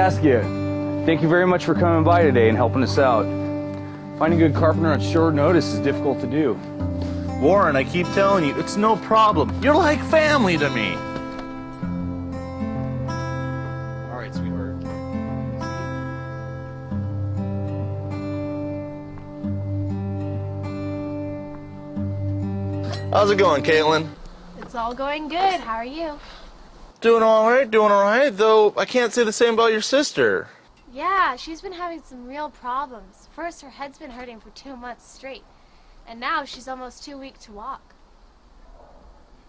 Saskia, thank you very much for coming by today and helping us out. Finding a good carpenter on short notice is difficult to do. Warren, I keep telling you, it's no problem. You're like family to me. All right, sweetheart. How's it going, Caitlin? It's all going good. How are you? Doing all right, though I can't say the same about your sister. Yeah, she's been having some real problems. First, her head's been hurting for 2 months straight, and now she's almost too weak to walk.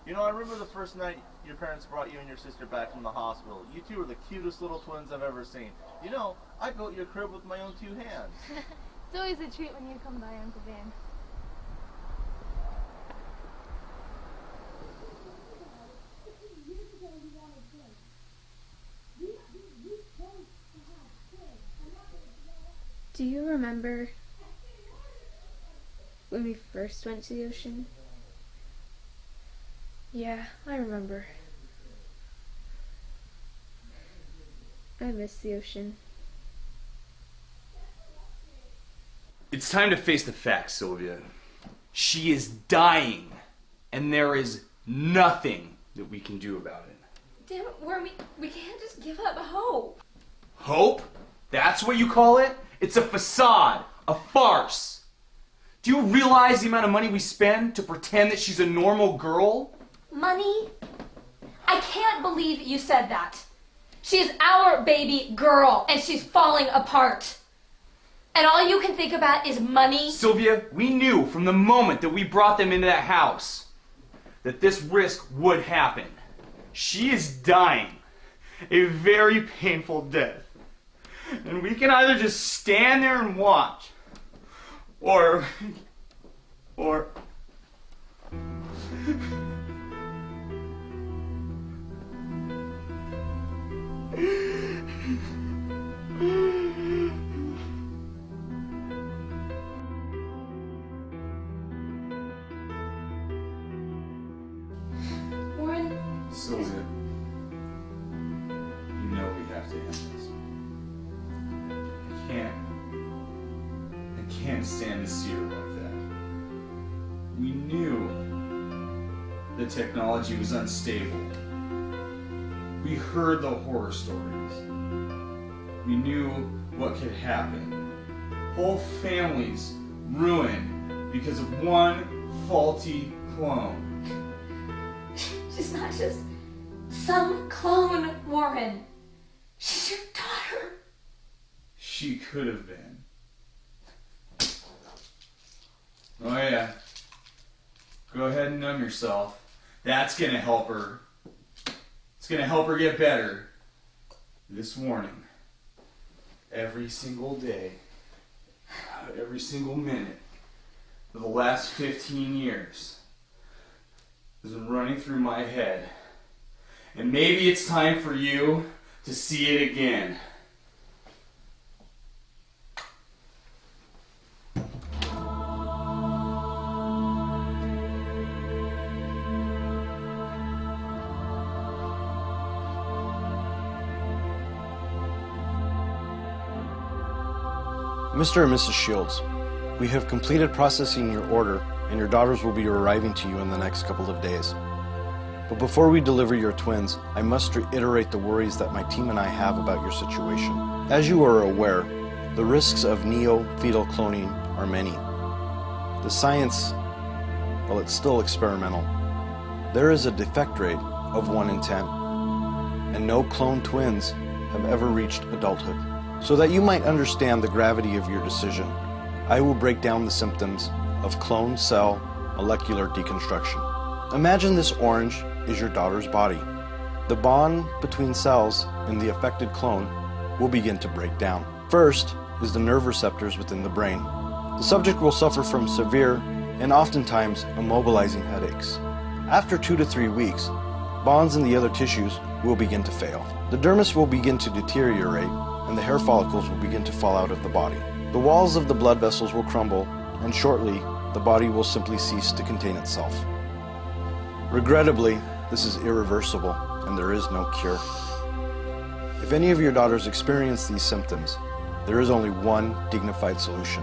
You know, I remember the first night your parents brought you and your sister back from the hospital. You two were the cutest little twins I've ever seen. You know, I built your crib with my own 2 hands. It's always a treat when you come by, Uncle Van. Do you remember when we first went to the ocean? Yeah, I remember. I miss the ocean. It's time to face the facts, Sylvia. She is dying, and there is nothing that we can do about it. Damn it, Worm, we can't just give up hope. Hope? That's what you call it? It's a facade, a farce. Do you realize the amount of money we spend to pretend that she's a normal girl? Money? I can't believe you said that. She is our baby girl, and she's falling apart. And all you can think about is money? Sylvia, we knew from the moment that we brought them into that house that this risk would happen. She is dying a very painful death. And we can either just stand there and watch, or Warren? Sylvia, you know we have to end this. I can't stand to see her like that. We knew the technology was unstable. We heard the horror stories. We knew what could happen. Whole families ruined because of one faulty clone. She's not just some clone, Warren. She's your daughter. She could have been. Oh yeah. Go ahead and numb yourself. That's gonna help her. It's gonna help her get better. This warning. Every single day, every single minute for the last 15 years has been running through my head. And maybe it's time for you to see it again. Mr. and Mrs. Shields, we have completed processing your order, and your daughters will be arriving to you in the next couple of days. But before we deliver your twins, I must reiterate the worries that my team and I have about your situation. As you are aware, the risks of neo-fetal cloning are many. The science, well, it's still experimental. There is a defect rate of 1 in 10, and no clone twins have ever reached adulthood. So that you might understand the gravity of your decision, I will break down the symptoms of clone cell molecular deconstruction. Imagine this orange is your daughter's body. The bond between cells in the affected clone will begin to break down. First is the nerve receptors within the brain. The subject will suffer from severe and oftentimes immobilizing headaches. After 2 to 3 weeks, bonds in the other tissues will begin to fail. The dermis will begin to deteriorate, and the hair follicles will begin to fall out of the body. The walls of the blood vessels will crumble, and shortly, the body will simply cease to contain itself. Regrettably, this is irreversible, and there is no cure. If If any of your daughters experience these symptoms, there is only one dignified solution.